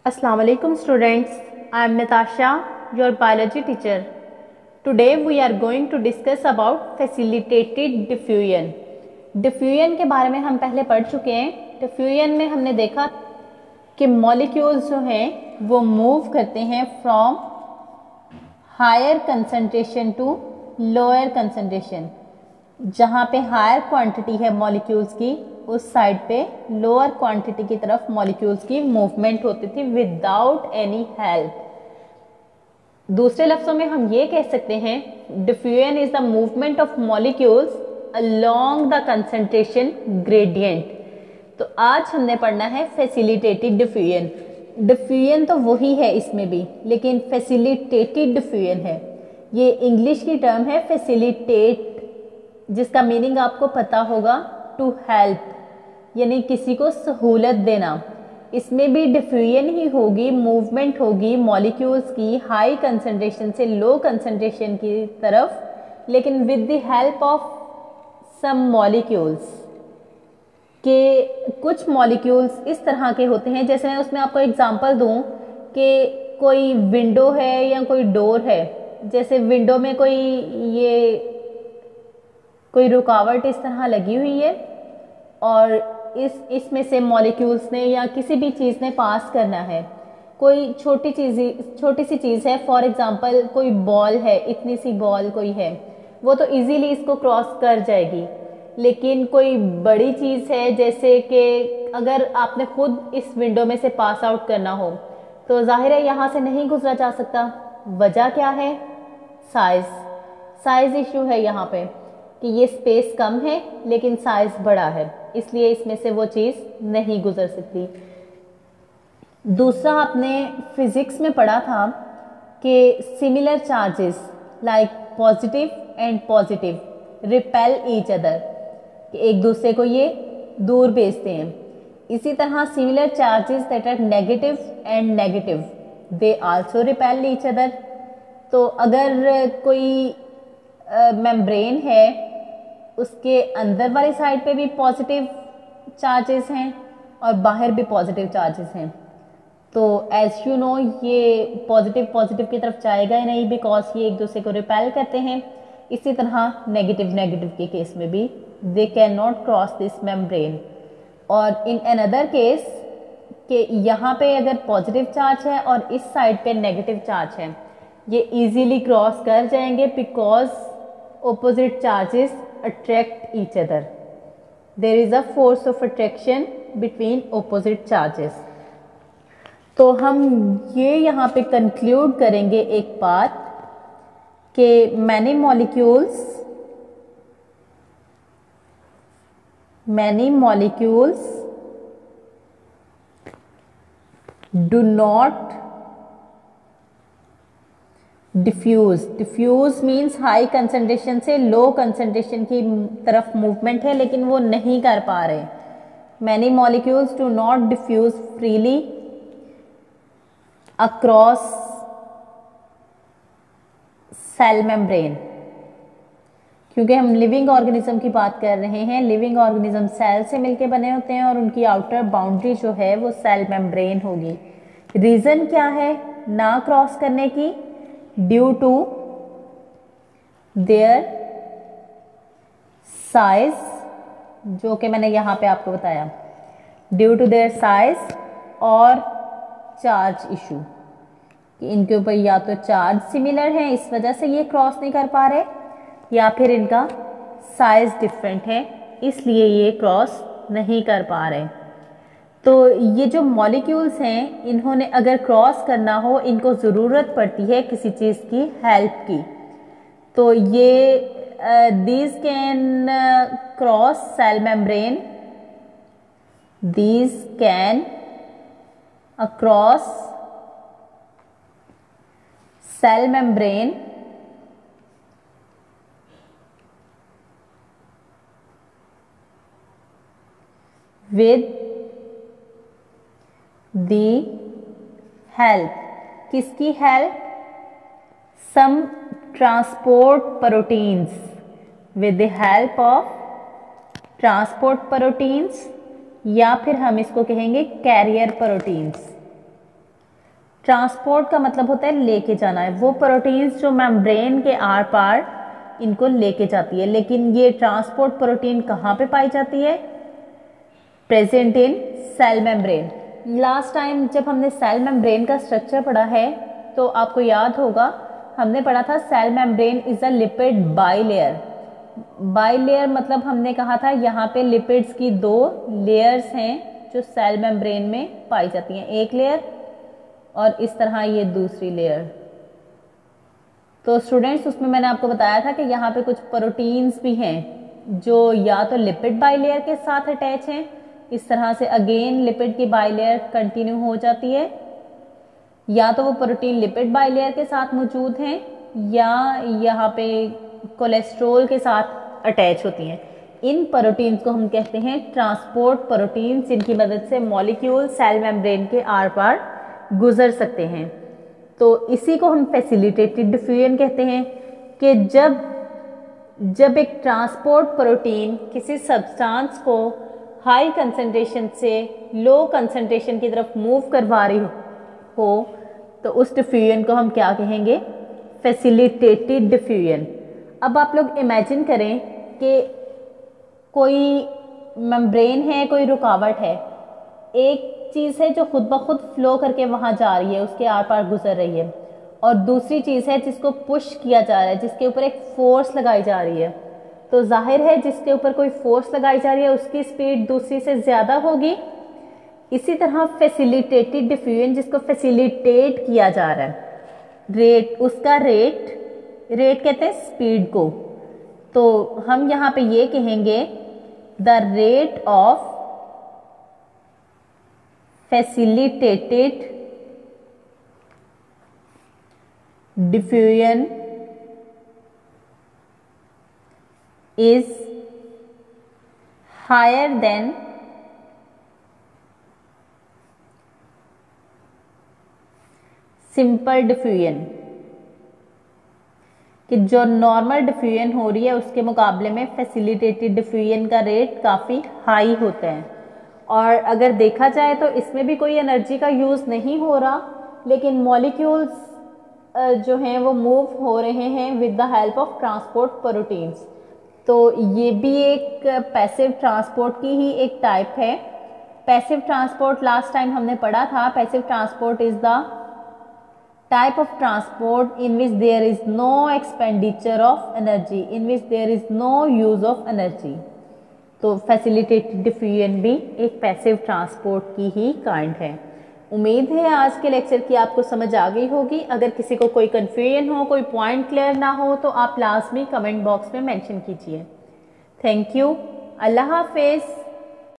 Assalamu alaikum students. I am Natasha, your biology teacher. Today we are going to discuss about facilitated diffusion. Diffusion के बारे में हम पहले पढ़ चुके हैं। डिफ्यूजन में हमने देखा कि मॉलिक्यूल्स जो हैं वो मूव करते हैं from higher concentration to lower concentration. जहाँ पे हायर क्वांटिटी है मॉलिक्यूल्स की, उस साइड पे लोअर क्वांटिटी की तरफ मॉलिक्यूल्स की मूवमेंट होती थी विदाउट एनी हेल्प। दूसरे लफ्जों में हम ये कह सकते हैं diffusion is the movement of molecules along the concentration gradient. तो आज हमने पढ़ना है फैसिलिटेटेड डिफ्यूजन। डिफ्यूजन तो वही है इसमें भी, लेकिन फैसिलिटेटेड डिफ्यूजन है। ये इंग्लिश की टर्म है फैसिलिटेट, जिसका मीनिंग आपको पता होगा टू हेल्प, यानी किसी को सहूलत देना। इसमें भी डिफ्यूजन ही होगी, मूवमेंट होगी मॉलिक्यूल्स की हाई कंसंट्रेशन से लो कंसंट्रेशन की तरफ, लेकिन with the help of some molecules. के कुछ मॉलिक्यूल्स इस तरह के होते हैं, जैसे मैं उसमें आपको एग्जांपल दूं कि कोई विंडो है या कोई डोर है। जैसे विंडो में कोई रुकावट इस तरह लगी हुई है और इसमें से मॉलिक्यूल्स ने या किसी भी चीज़ ने पास करना है। कोई छोटी सी चीज़ है, फॉर एग्जांपल कोई बॉल है, इतनी सी बॉल कोई है, वो तो इजीली इसको क्रॉस कर जाएगी। लेकिन कोई बड़ी चीज़ है, जैसे कि अगर आपने खुद इस विंडो में से पास आउट करना हो तो जाहिर है यहाँ से नहीं गुजरा जा सकता। वजह क्या है? साइज इशू है यहाँ पे कि ये स्पेस कम है लेकिन साइज बड़ा है, इसलिए इसमें से वो चीज़ नहीं गुजर सकती। दूसरा, आपने फिजिक्स में पढ़ा था कि similar charges like positive and positive repel each other, कि एक दूसरे को ये दूर भेजते हैं। इसी तरह similar charges that are negative and negative they also repel each other. तो अगर कोई मेम्ब्रेन है, उसके अंदर वाली साइड पे भी पॉजिटिव चार्जेस हैं और बाहर भी पॉजिटिव चार्जेस हैं, तो एज यू नो ये पॉजिटिव की तरफ जाएगा ही नहीं, बिकॉज ये एक दूसरे को रिपेल करते हैं। इसी तरह नेगेटिव के केस में भी they can not cross this membrane. और इन अनदर केस कि यहाँ पे अगर पॉजिटिव चार्ज है और इस साइड पे नेगेटिव चार्ज है, ये इजीली क्रॉस कर जाएंगे because opposite charges attract each other. There is a force of attraction between opposite charges. तो हम ये यहाँ पे कंक्लूड करेंगे एक बात कि many molecules do not diffuse means high concentration से लो कंसंट्रेशन की तरफ मूवमेंट है, लेकिन वो नहीं कर पा रहे। Many molecules do not diffuse freely across cell membrane. क्योंकि हम लिविंग ऑर्गेनिज्म की बात कर रहे हैं, लिविंग ऑर्गेनिज्म सेल से मिलके बने होते हैं और उनकी आउटर बाउंड्री जो है वो सेल मेम्ब्रेन होगी। रीजन क्या है ना क्रॉस करने की? ड्यू टू देयर साइज, जो कि मैंने यहाँ पे आपको बताया, ड्यू टू देयर साइज और चार्ज इशू, कि इनके ऊपर या तो चार्ज सिमिलर है इस वजह से ये क्रॉस नहीं कर पा रहे, या फिर इनका साइज डिफरेंट है इसलिए ये क्रॉस नहीं कर पा रहे। तो ये जो मॉलिक्यूल्स हैं, इन्होंने अगर क्रॉस करना हो, इनको ज़रूरत पड़ती है किसी चीज़ की हेल्प की। तो ये these can cross cell membrane, these can across cell membrane with the help, किसकी help? Some transport proteins, with the help of transport proteins, या फिर हम इसको कहेंगे कैरियर प्रोटीन्स। ट्रांसपोर्ट का मतलब होता है लेके जाना है, वो प्रोटीन्स जो मेम्ब्रेन के आर पार इनको लेके जाती है। लेकिन ये ट्रांसपोर्ट प्रोटीन कहाँ पे पाई जाती है? Present in cell membrane. Last time जब हमने सेल मेम्ब्रेन का स्ट्रक्चर पढ़ा है तो आपको याद होगा हमने पढ़ा था cell membrane is a lipid bilayer. Bilayer मतलब हमने कहा था यहाँ पे लिपिड्स की 2 लेयर्स हैं जो सेल मेम्ब्रेन में पाई जाती हैं, एक लेयर और इस तरह ये दूसरी लेयर। तो स्टूडेंट्स उसमें मैंने आपको बताया था कि यहाँ पे कुछ प्रोटीन्स भी हैं जो या तो लिपिड बाइलेयर के साथ अटैच हैं, इस तरह से अगेन लिपिड की बाइलेयर कंटिन्यू हो जाती है, या तो वो प्रोटीन लिपिड बाइलेयर के साथ मौजूद हैं या यहाँ पे कोलेस्ट्रॉल के साथ अटैच होती हैं। इन प्रोटीन्स को हम कहते हैं ट्रांसपोर्ट प्रोटीन्स, जिनकी मदद से मॉलिक्यूल सेल मेम्ब्रेन के आर पार गुजर सकते हैं। तो इसी को हम फैसिलिटेटेड डिफ्यूजन कहते हैं कि जब एक ट्रांसपोर्ट प्रोटीन किसी सब्सटेंस को हाई कंसंट्रेशन से लो कंसंट्रेशन की तरफ मूव करवा रही हो तो उस डिफ्यूजन को हम क्या कहेंगे? Facilitated diffusion. अब आप लोग इमेजिन करें कि कोई मेम्ब्रेन है, कोई रुकावट है, एक चीज़ है जो खुद ब खुद फ्लो करके वहाँ जा रही है, उसके आर पार गुजर रही है, और दूसरी चीज़ है जिसको पुश किया जा रहा है, जिसके ऊपर एक फोर्स लगाई जा रही है। तो जाहिर है जिसके ऊपर कोई फोर्स लगाई जा रही है उसकी स्पीड दूसरी से ज़्यादा होगी। इसी तरह फैसिलिटेटेड डिफ्यूजन, जिसको फैसिलिटेट किया जा रहा है, रेट उसका रेट कहते हैं स्पीड को। तो हम यहाँ पे ये कहेंगे the rate of facilitated diffusion is higher than simple diffusion, कि जो नॉर्मल डिफ्यूजन हो रही है उसके मुकाबले में फैसिलिटेटेड डिफ्यूजन का रेट काफ़ी हाई होता है। और अगर देखा जाए तो इसमें भी कोई एनर्जी का यूज़ नहीं हो रहा, लेकिन मॉलिक्यूल्स जो हैं वो मूव हो रहे हैं with the help of transport proteins. तो ये भी एक पैसिव ट्रांसपोर्ट की ही एक टाइप है। पैसिव ट्रांसपोर्ट लास्ट टाइम हमने पढ़ा था। Passive transport is the type of transport in which there is no expenditure of energy, in which there is no use of energy. तो फैसिलिटेटेड डिफ्यूजन भी एक passive transport की ही kind है। उम्मीद है आज के लेक्चर की आपको समझ आ गई होगी। अगर किसी को कोई कन्फ्यूजन हो, कोई पॉइंट क्लियर ना हो तो आप लाजमी कमेंट बॉक्स में मेंशन कीजिए। Thank you. अल्लाह हाफिज़।